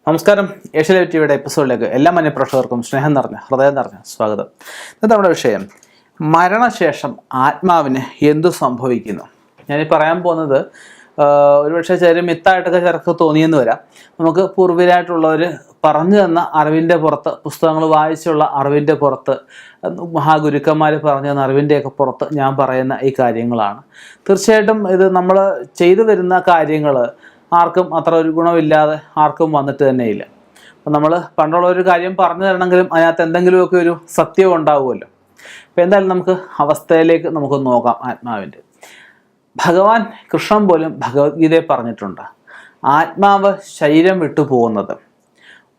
നമസ്കാരം. ഏഷ്യാനെറ്റ് ടിവിയുടെ എപ്പിസോഡിലേക്ക് എല്ലാ മാന്യപ്രേക്ഷകർക്കും സ്നേഹം നിറഞ്ഞ ഹൃദയം നിറഞ്ഞ സ്വാഗതം. ഇന്നത്തെ നമ്മുടെ വിഷയം മരണശേഷം ആത്മാവിന് എന്തു സംഭവിക്കുന്നു. ഞാനീ പറയാൻ പോകുന്നത് ഒരുപക്ഷെ ചെറിയ മിത്തായിട്ടൊക്കെ ചിലർക്ക് തോന്നിയെന്ന് വരാം. നമുക്ക് പൂർവികരായിട്ടുള്ളവർ പറഞ്ഞു തന്ന അറിവിൻ്റെ പുറത്ത്, പുസ്തകങ്ങൾ വായിച്ചുള്ള അറിവിൻ്റെ പുറത്ത്, മഹാഗുരുക്കന്മാർ പറഞ്ഞു തന്ന അറിവിൻ്റെയൊക്കെ പുറത്ത് ഞാൻ പറയുന്ന ഈ കാര്യങ്ങളാണ്. തീർച്ചയായിട്ടും ഇത് നമ്മൾ ചെയ്തു വരുന്ന കാര്യങ്ങൾ ആർക്കും അത്ര ഒരു ഗുണമില്ലാതെ ആർക്കും വന്നിട്ട് തന്നെയില്ല. അപ്പം നമ്മൾ പണ്ടുള്ള ഒരു കാര്യം പറഞ്ഞു തരണമെങ്കിലും അതിനകത്ത് എന്തെങ്കിലുമൊക്കെ ഒരു സത്യവും ഉണ്ടാവുമല്ലോ. അപ്പോൾ എന്തായാലും നമുക്ക് അവസ്ഥയിലേക്ക് നമുക്ക് നോക്കാം. ആത്മാവിൻ്റെ ഭഗവാൻ കൃഷ്ണൻ പോലും ഭഗവത്ഗീതയെ പറഞ്ഞിട്ടുണ്ട്, ആത്മാവ് ശരീരം വിട്ടു പോകുന്നത്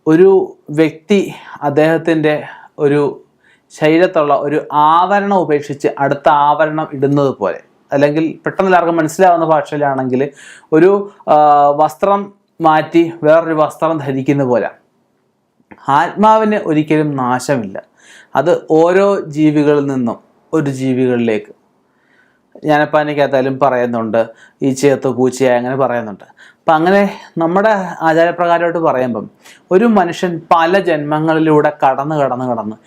ഒരു വ്യക്തി അദ്ദേഹത്തിൻ്റെ ഒരു ശരീരത്തുള്ള ഒരു ആവരണം ഉപേക്ഷിച്ച് അടുത്ത ആവരണം ഇടുന്നത് പോലെ, അല്ലെങ്കിൽ പെട്ടെന്ന് എല്ലാവർക്കും മനസ്സിലാവുന്ന ഭാഷയിലാണെങ്കിൽ ഒരു വസ്ത്രം മാറ്റി വേറൊരു വസ്ത്രം ധരിക്കുന്ന പോലെ ആത്മാവിന് ഒരിക്കലും നാശമില്ല. അത് ഓരോ ജീവികളിൽ നിന്നും ഒരു ജീവികളിലേക്ക്, ജ്ഞാനപ്പാനയ്ക്കകത്തായാലും പറയുന്നുണ്ട്, ഈച്ചയത്ത് പൂച്ചയായി അങ്ങനെ പറയുന്നുണ്ട്. അപ്പം അങ്ങനെ നമ്മുടെ ആചാരപ്രകാരമായിട്ട് പറയുമ്പം ഒരു മനുഷ്യൻ പല ജന്മങ്ങളിലൂടെ കടന്ന്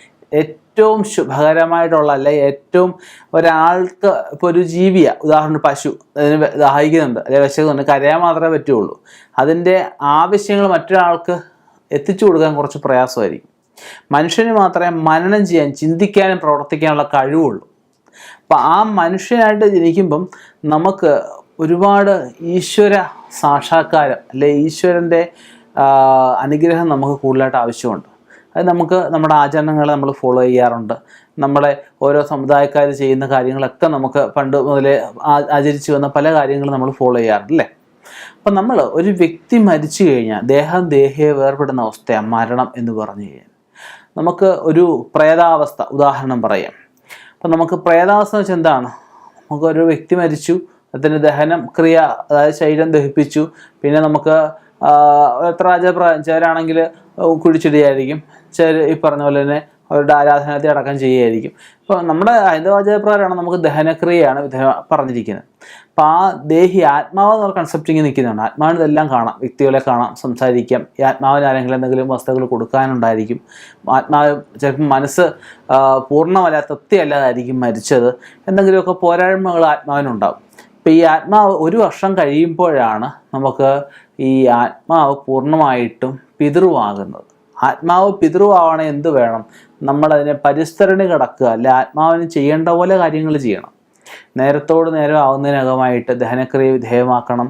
ഏറ്റവും ശുഭകരമായിട്ടുള്ള, അല്ലെ ഏറ്റവും ഒരാൾക്ക് ഇപ്പോൾ ഒരു ജീവിയാണ്, ഉദാഹരണം പശു, അതിന് ദാഹിക്കുന്നുണ്ട് അല്ലെങ്കിൽ വിശക്കുന്നുണ്ട്, കരയാൻ മാത്രമേ പറ്റുള്ളൂ. അതിൻ്റെ ആവശ്യങ്ങൾ മറ്റൊരാൾക്ക് എത്തിച്ചു കൊടുക്കാൻ കുറച്ച് പ്രയാസമായിരിക്കും. മനുഷ്യന് മാത്രമേ മനനം ചെയ്യാൻ, ചിന്തിക്കാനും പ്രവർത്തിക്കാനുള്ള കഴിവുള്ളൂ. അപ്പം ആ മനുഷ്യനായിട്ട് ജനിക്കുമ്പം നമുക്ക് ഒരുപാട് ഈശ്വര സാക്ഷാത്കാരം, അല്ലെ ഈശ്വരൻ്റെ അനുഗ്രഹം നമുക്ക് കൂടുതലായിട്ട് ആവശ്യമുണ്ട്. അത് നമുക്ക് നമ്മുടെ ആചരണങ്ങളെ നമ്മൾ ഫോളോ ചെയ്യാറുണ്ട്. നമ്മളെ ഓരോ സമുദായക്കാർ ചെയ്യുന്ന കാര്യങ്ങളൊക്കെ നമുക്ക് പണ്ട് മുതലേ ആചരിച്ചു വന്ന പല കാര്യങ്ങളും നമ്മൾ ഫോളോ ചെയ്യാറുണ്ട്, അല്ലേ? അപ്പം നമ്മൾ ഒരു വ്യക്തി മരിച്ചു കഴിഞ്ഞാൽ ദേഹിയെ വേർപെടുന്ന അവസ്ഥയാണ് മരണം എന്ന് പറഞ്ഞു കഴിഞ്ഞാൽ. നമുക്ക് ഒരു പ്രേതാവസ്ഥ ഉദാഹരണം പറയാം. അപ്പം നമുക്ക് പ്രേതാവസ്ഥ എന്ന് വെച്ചാൽ എന്താണ്? നമുക്കൊരു വ്യക്തി മരിച്ചു, അതിൻ്റെ ദഹനം ക്രിയ, അതായത് ശരീരം ദഹിപ്പിച്ചു, പിന്നെ നമുക്ക് എത്ര ചിലരാണെങ്കിൽ കുഴിച്ചിടുകയായിരിക്കും, ചില ഈ പറഞ്ഞ പോലെ തന്നെ അവരുടെ ആരാധനത്തെ അടക്കം ചെയ്യുകയായിരിക്കും. ഇപ്പോൾ നമ്മുടെ ഹൈന്ദവാചാരപ്രകാരമാണ് നമുക്ക് ദഹനക്രിയയാണ് പറഞ്ഞിരിക്കുന്നത്. അപ്പോൾ ആ ആത്മാവ് എന്നുള്ള കൺസെപ്റ്റിങ് നിൽക്കുന്നതാണ്. ആത്മാവിന് ഇതെല്ലാം കാണാം, വ്യക്തികളെ കാണാം, സംസാരിക്കാം. ഈ ആത്മാവിന് ആരെങ്കിലും എന്തെങ്കിലും വസ്തുക്കൾ കൊടുക്കാനുണ്ടായിരിക്കും. ആത്മാവ് ചിലപ്പോൾ മനസ്സ് പൂർണ്ണമല്ല, തൃപ്തിയല്ലാതായിരിക്കും മരിച്ചത്, എന്തെങ്കിലുമൊക്കെ പോരായ്മകൾ ആത്മാവിനുണ്ടാകും. ഇപ്പോൾ ഈ ആത്മാവ് 1 വർഷം കഴിയുമ്പോഴാണ് നമുക്ക് ഈ ആത്മാവ് പൂർണ്ണമായിട്ടും പിതൃവാകുന്നത്. ആത്മാവ് പിതൃവാവണേ എന്ത് വേണം? നമ്മളതിനെ പരിസ്തരണി കിടക്കുക, അല്ലെ ആത്മാവിന് ചെയ്യേണ്ട പോലെ കാര്യങ്ങൾ ചെയ്യണം. നേരത്തോട് നേരം ആവുന്നതിനകമായിട്ട് ദഹനക്രിയ വിധേയമാക്കണം.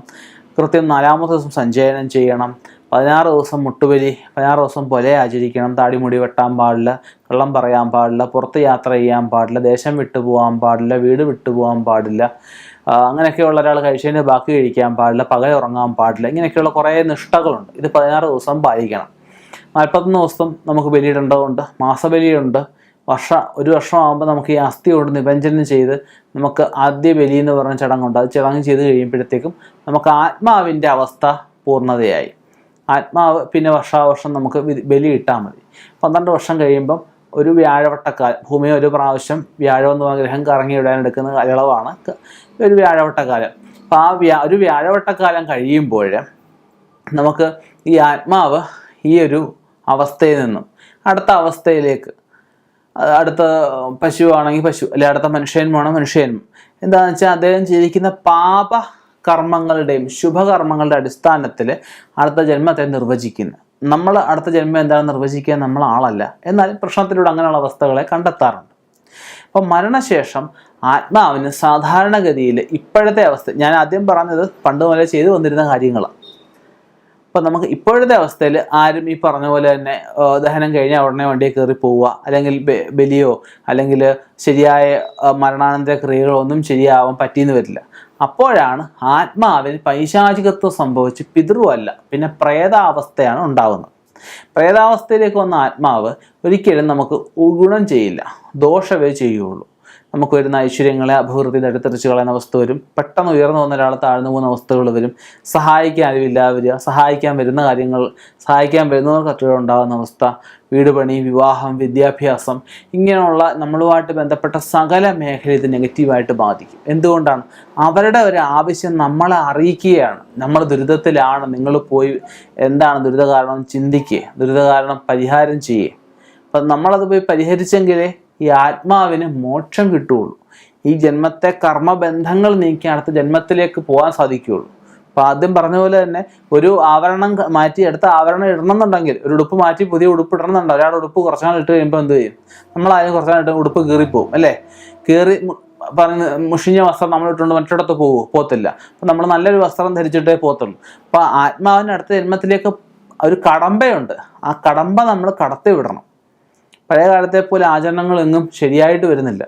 കൃത്യം 4-ാമത്തെ ദിവസം സഞ്ചയനം ചെയ്യണം. 16 ദിവസം മുട്ടുബലി, 16 ദിവസം പൊല ആചരിക്കണം. താടിമുടി വെട്ടാൻ പാടില്ല, കള്ളം പറയാൻ പാടില്ല, പുറത്ത് യാത്ര ചെയ്യാൻ പാടില്ല, ദേശം വിട്ടുപോകാൻ പാടില്ല, വീട് വിട്ടുപോകാൻ പാടില്ല, അങ്ങനെയൊക്കെയുള്ള ഒരാൾ കഴിച്ചതിന് ബാക്കി കഴിക്കാൻ പാടില്ല, പകൽ ഉറങ്ങാൻ പാടില്ല. ഇങ്ങനെയൊക്കെയുള്ള കുറേ നിഷ്ഠകളുണ്ട്. ഇത് 16 ദിവസം പാലിക്കണം. 41 ദിവസം നമുക്ക് ബലിയിടേണ്ടതുണ്ട്, മാസബലിയുണ്ട്. 1 വർഷമാകുമ്പോൾ നമുക്ക് ഈ അസ്ഥി കൊണ്ട് നിബഞ്ജനം ചെയ്ത് നമുക്ക് ആദ്യ ബലി എന്ന് പറഞ്ഞ ചടങ്ങുണ്ട്. അത് ചടങ്ങ് ചെയ്ത് കഴിയുമ്പോഴത്തേക്കും നമുക്ക് ആത്മാവിൻ്റെ അവസ്ഥ പൂർണ്ണതയായി. ആത്മാവ് പിന്നെ വർഷാവർഷം നമുക്ക് ബലി ഇട്ടാൽ മതി. 12 വർഷം കഴിയുമ്പം ഒരു വ്യാഴവട്ടക്കാലം, ഭൂമിയെ ഒരു പ്രാവശ്യം വ്യാഴം എന്ന് പറഞ്ഞ ഗ്രഹം കറങ്ങി വിടാൻ എടുക്കുന്ന കാലയളവാണ് ഒരു വ്യാഴവട്ടക്കാലം. അപ്പം ഒരു വ്യാഴവട്ടക്കാലം കഴിയുമ്പോൾ നമുക്ക് ഈ ആത്മാവ് ഈ ഒരു അവസ്ഥയിൽ നിന്നും അടുത്ത അവസ്ഥയിലേക്ക്, അടുത്ത പശു ആണെങ്കിൽ പശു, അല്ലെ അടുത്ത മനുഷ്യനും മനുഷ്യനും, എന്താണെന്ന് വെച്ചാൽ അദ്ദേഹം ജീവിക്കുന്ന പാപകർമ്മങ്ങളുടെയും ശുഭകർമ്മങ്ങളുടെ അടിസ്ഥാനത്തിൽ അടുത്ത ജന്മത്തെ നിർവചിക്കുന്നു. നമ്മൾ അടുത്ത ജന്മം എന്താണെന്ന് നിർവചിക്കാൻ നമ്മൾ ആളല്ല, എന്നാൽ പ്രശ്നത്തിലൂടെ അങ്ങനെയുള്ള അവസ്ഥകളെ കണ്ടെത്താറുണ്ട്. അപ്പം മരണശേഷം ആത്മാവിന് സാധാരണഗതിയിൽ ഇപ്പോഴത്തെ അവസ്ഥ, ഞാൻ ആദ്യം പറഞ്ഞത് പണ്ട് മുതലേ ചെയ്തു വന്നിരുന്ന കാര്യങ്ങളാണ്. അപ്പം നമുക്ക് ഇപ്പോഴത്തെ അവസ്ഥയിൽ ആരും ഈ പറഞ്ഞ പോലെ തന്നെ ദഹനം കഴിഞ്ഞാൽ ഉടനെ വണ്ടിയിൽ കയറി പോവുക, അല്ലെങ്കിൽ ബലിയോ അല്ലെങ്കിൽ ശരിയായ മരണാനന്തര ക്രിയകളോ ഒന്നും ശരിയാവാൻ പറ്റിയെന്ന് വരില്ല. അപ്പോഴാണ് ആത്മാവിന് പൈശാചികത്വം സംഭവിച്ച് പിതൃവല്ല, പിന്നെ പ്രേതാവസ്ഥയാണ് ഉണ്ടാകുന്നത്. പ്രേതാവസ്ഥയിലേക്ക് വന്ന ആത്മാവ് ഒരിക്കലും നമുക്ക് ഗുണം ചെയ്യില്ല, ദോഷമേ ചെയ്യുള്ളൂ. നമുക്ക് വരുന്ന ഐശ്വര്യങ്ങളെ അഭിവൃദ്ധി തടുത്തെറിച്ച് കളയുന്ന അവസ്ഥ വരും. പെട്ടെന്ന് ഉയർന്നു വന്ന ഒരാൾ താഴ്ന്നു പോകുന്ന അവസ്ഥകൾ വരും. സഹായിക്കാൻ ആരുമില്ലാതെ വരിക, സഹായിക്കാൻ വരുന്ന കാര്യങ്ങൾ സഹായിക്കാൻ വരുന്നവർക്ക് ഉണ്ടാകുന്ന അവസ്ഥ, വീട് പണി, വിവാഹം, വിദ്യാഭ്യാസം, ഇങ്ങനെയുള്ള നമ്മളുമായിട്ട് ബന്ധപ്പെട്ട സകല മേഖല ഇത് നെഗറ്റീവായിട്ട് ബാധിക്കും. എന്തുകൊണ്ടാണ്? അവരുടെ ഒരു ആവശ്യം നമ്മളെ അറിയിക്കുകയാണ്. നമ്മൾ ദുരിതത്തിലാണ്, നിങ്ങൾ പോയി എന്താണ് ദുരിത കാരണം ചിന്തിക്കുക, ദുരിത കാരണം പരിഹാരം ചെയ്യുക. അപ്പം നമ്മളത് പോയി പരിഹരിച്ചെങ്കിലേ ഈ ആത്മാവിന് മോക്ഷം കിട്ടുകയുള്ളൂ. ഈ ജന്മത്തെ കർമ്മബന്ധങ്ങൾ നീക്കി അടുത്ത ജന്മത്തിലേക്ക് പോകാൻ സാധിക്കുകയുള്ളൂ. അപ്പോൾ ആദ്യം പറഞ്ഞ പോലെ തന്നെ ഒരു ആവരണം മാറ്റി അടുത്ത ആവരണം ഇടണമെന്നുണ്ടെങ്കിൽ, ഒരു ഉടുപ്പ് മാറ്റി പുതിയ ഉടുപ്പ് ഇടണമെന്നുണ്ട്. ഒരാളുടെ ഉടുപ്പ് കുറച്ച് നാൾ ഇട്ട് കഴിയുമ്പോൾ എന്ത് ചെയ്യും? നമ്മളായാലും കുറച്ച് നാൾ ഇട്ട് ഉടുപ്പ് കീറിപ്പോവും അല്ലേ? കീറി പറഞ്ഞ് മുഷിഞ്ഞ വസ്ത്രം നമ്മൾ ഇട്ടുകൊണ്ട് മറ്റിടത്ത് പോകത്തില്ല. അപ്പം നമ്മൾ നല്ലൊരു വസ്ത്രം ധരിച്ചിട്ടേ പോകത്തുള്ളൂ. അപ്പോൾ ആത്മാവിന് അടുത്ത ജന്മത്തിലേക്ക് ഒരു കടമ്പയുണ്ട്. ആ കടമ്പ നമ്മൾ കടത്തി വിടണം. പഴയ കാലത്തെ പോലെ ആചരണങ്ങളെങ്ങും ശരിയായിട്ട് വരുന്നില്ല.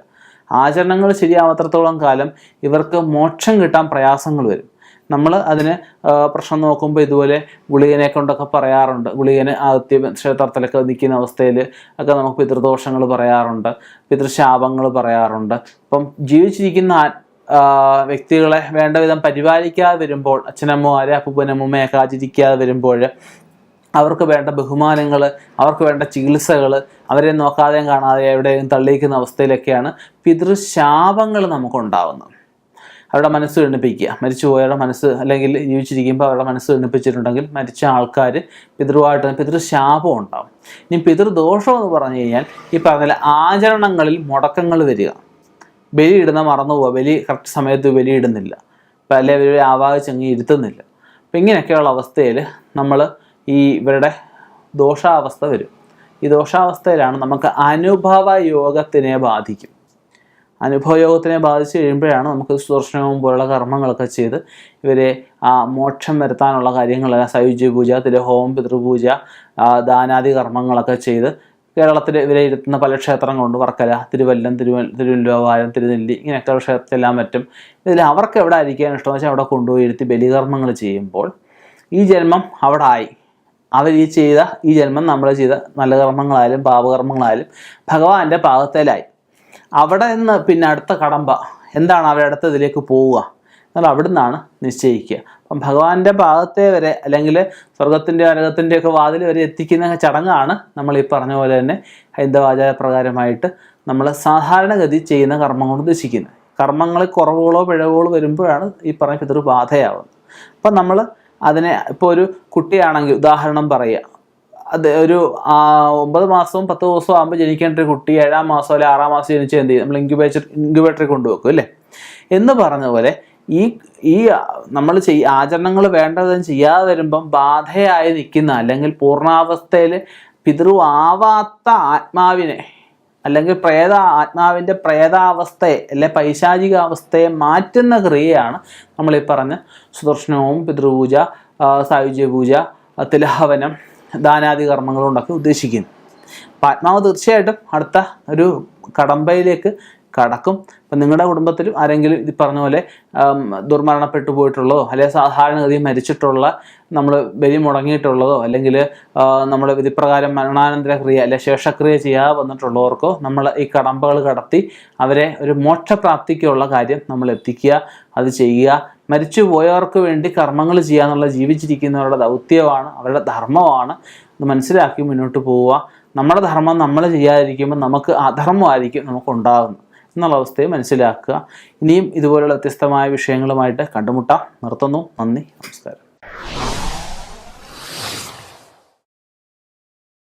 ആചരണങ്ങൾ ശരിയാവാത്രത്തോളം കാലം ഇവർക്ക് മോക്ഷം കിട്ടാൻ പ്രയാസങ്ങൾ വരും. നമ്മൾ അതിന് പ്രശ്നം നോക്കുമ്പോൾ ഇതുപോലെ ഗുളികനെ കൊണ്ടൊക്കെ പറയാറുണ്ട്. ഗുളികന് ക്ഷേത്രത്തിലൊക്കെ നിൽക്കുന്ന അവസ്ഥയിൽ ഒക്കെ നമുക്ക് പിതൃദോഷങ്ങൾ പറയാറുണ്ട്, പിതൃശാപങ്ങൾ പറയാറുണ്ട്. അപ്പം ജീവിച്ചിരിക്കുന്ന വ്യക്തികളെ വേണ്ട വിധം പരിപാലിക്കാതെ വരുമ്പോൾ, അച്ഛനമ്മമാരെ അപ്പൂപ്പനമ്മൂമ്മയൊക്കെ ആചരിക്കാതെ വരുമ്പോൾ അവർക്ക് വേണ്ട ബഹുമാനങ്ങൾ, അവർക്ക് വേണ്ട ചികിത്സകൾ, അവരെ നോക്കാതെയും കാണാതെ എവിടെയും തള്ളിയിരിക്കുന്ന അവസ്ഥയിലൊക്കെയാണ് പിതൃശാപങ്ങൾ നമുക്കുണ്ടാകുന്നത്. അവരുടെ മനസ്സ് എണ്ണിപ്പിക്കുക, മരിച്ചുപോയവരുടെ മനസ്സ്, അല്ലെങ്കിൽ ജീവിച്ചിരിക്കുമ്പോൾ അവരുടെ മനസ്സ് എണ്ണിപ്പിച്ചിട്ടുണ്ടെങ്കിൽ മരിച്ച ആൾക്കാർ പിതൃവായിട്ട് പിതൃശാപം ഉണ്ടാകും. ഇനി പിതൃദോഷം എന്ന് പറഞ്ഞു കഴിഞ്ഞാൽ ഈ പറഞ്ഞ ആചരണങ്ങളിൽ മുടക്കങ്ങൾ വരിക, ബലിയിടുന്ന മറന്നു പോവുക, ബലി കറക്റ്റ് സമയത്ത് ബലിയിടുന്നില്ല, പലവരെ ആവാഹിച്ചങ്ങ് ഇരുത്തുന്നില്ല. അപ്പം ഇങ്ങനെയൊക്കെയുള്ള അവസ്ഥയിൽ നമ്മൾ ഇവരുടെ ദോഷാവസ്ഥ വരും. ഈ ദോഷാവസ്ഥയിലാണ് നമുക്ക് അനുഭവ യോഗത്തിനെ ബാധിക്കും. അനുഭവ യോഗത്തിനെ ബാധിച്ചു കഴിയുമ്പോഴാണ് നമുക്ക് സുദർശനവും പോലുള്ള കർമ്മങ്ങളൊക്കെ ചെയ്ത് ഇവരെ മോക്ഷം വരുത്താനുള്ള കാര്യങ്ങളെല്ലാം സായുജ്യ പൂജ, തിലഹോമം, പിതൃപൂജ, ദാനാദി കർമ്മങ്ങളൊക്കെ ചെയ്ത് കേരളത്തിൽ ഇവരെ ഇരുത്തുന്ന പല ക്ഷേത്രങ്ങളുണ്ട്. വർക്കല, തിരുവല്ലം, തിരുവല്ലോവാരം, തിരുനെല്ലി, ഇങ്ങനെയൊക്കെ ക്ഷേത്രത്തിലെല്ലാം പറ്റും. ഇതിൽ അവർക്ക് എവിടെ ആയിരിക്കാൻ ഇഷ്ടമെന്ന് വെച്ചാൽ അവിടെ കൊണ്ടുപോയി ഇരുത്തി ബലികർമ്മങ്ങൾ ചെയ്യുമ്പോൾ ഈ ജന്മം അവിടെ ആയി. അവർ ഈ ജന്മം നമ്മൾ ചെയ്ത നല്ല കർമ്മങ്ങളായാലും പാപകർമ്മങ്ങളായാലും ഭഗവാന്റെ പാകത്തിലായി. അവിടെ നിന്ന് പിന്നെ അടുത്ത കടമ്പ എന്താണ്? അവരടുത്ത ഇതിലേക്ക് പോവുക എന്നാൽ അവിടെ നിന്നാണ് നിശ്ചയിക്കുക. അപ്പം ഭഗവാന്റെ പാകത്തെ വരെ, അല്ലെങ്കിൽ സ്വർഗത്തിൻ്റെ നരകത്തിൻ്റെ ഒക്കെ വാതിൽ വരെ എത്തിക്കുന്ന ചടങ്ങാണ് നമ്മൾ ഈ പറഞ്ഞ പോലെ തന്നെ ഹൈന്ദവാചാരപ്രകാരമായിട്ട് നമ്മൾ സാധാരണഗതി ചെയ്യുന്ന കർമ്മങ്ങൾ ഉദ്ദേശിക്കുന്നത്. കർമ്മങ്ങളിൽ കുറവുകളോ പിഴവുകളോ വരുമ്പോഴാണ് ഈ പറഞ്ഞ പിതൃബാധയാവുന്നത്. അപ്പം നമ്മൾ അതിനെ, ഇപ്പോൾ ഒരു കുട്ടിയാണെങ്കിൽ ഉദാഹരണം പറയുക, അത് ഒരു 9 മാസവും 10 ദിവസവും ആകുമ്പോൾ ജനിക്കേണ്ട ഒരു കുട്ടി 7-ാം മാസം അല്ലെങ്കിൽ 6-ാം മാസം ജനിച്ച് എന്ത് ചെയ്യും? നമ്മൾ ഇൻക്യുബേറ്ററിൽ കൊണ്ടുവെക്കും അല്ലേ? എന്ന് പറഞ്ഞ പോലെ ഈ നമ്മൾ ആചരണങ്ങൾ വേണ്ടതും ചെയ്യാതെ വരുമ്പം ബാധയായി നിൽക്കുന്ന, അല്ലെങ്കിൽ പൂർണ്ണാവസ്ഥയിൽ പിതൃവാവാത്ത ആത്മാവിനെ, അല്ലെങ്കിൽ ആത്മാവിൻ്റെ പ്രേതാവസ്ഥയെ അല്ലെ പൈശാചികാവസ്ഥയെ മാറ്റുന്ന ക്രിയയാണ് നമ്മൾ ഈ പറഞ്ഞ സുദർശനവും, പിതൃപൂജ, സായുജ്യ പൂജ, തിലഹവനം, ദാനാദി കർമ്മങ്ങളുണ്ടൊക്കെ ഉദ്ദേശിക്കുന്നു. അപ്പം ആത്മാവ് തീർച്ചയായിട്ടും അടുത്ത ഒരു കടമ്പയിലേക്ക് കടക്കും. അപ്പം നിങ്ങളുടെ കുടുംബത്തിലും ആരെങ്കിലും ഇത് പറഞ്ഞ പോലെ ദുർമരണപ്പെട്ടു പോയിട്ടുള്ളതോ, അല്ലെങ്കിൽ സാധാരണഗതി മരിച്ചിട്ടുള്ള, നമ്മൾ ബലി മുടങ്ങിയിട്ടുള്ളതോ, അല്ലെങ്കിൽ നമ്മൾ വിധിപ്രകാരം മരണാനന്തര ക്രിയ അല്ലെ ശേഷക്രിയ ചെയ്യാതെ വന്നിട്ടുള്ളവർക്കോ നമ്മൾ ഈ കടമ്പകൾ കടത്തി അവരെ ഒരു മോക്ഷപ്രാപ്തിക്കുള്ള കാര്യം നമ്മൾ എത്തിക്കുക, അത് ചെയ്യുക. മരിച്ചു പോയവർക്ക് വേണ്ടി കർമ്മങ്ങൾ ചെയ്യുക എന്നുള്ള ജീവിച്ചിരിക്കുന്നവരുടെ ദൗത്യമാണ്, അവരുടെ ധർമ്മമാണ്. അത് മനസ്സിലാക്കി മുന്നോട്ട് പോവുക. നമ്മുടെ ധർമ്മം നമ്മൾ ചെയ്യാതിരിക്കുമ്പോൾ നമുക്ക് അധർമ്മമായിരിക്കും നമുക്കുണ്ടാകുന്നത് എന്നുള്ള അവസ്ഥയെ മനസ്സിലാക്കുക. ഇനിയും ഇതുപോലുള്ള വ്യത്യസ്തമായ വിഷയങ്ങളുമായിട്ട് കണ്ടുമുട്ടാം. നിർത്തുന്നു. നന്ദി, നമസ്കാരം.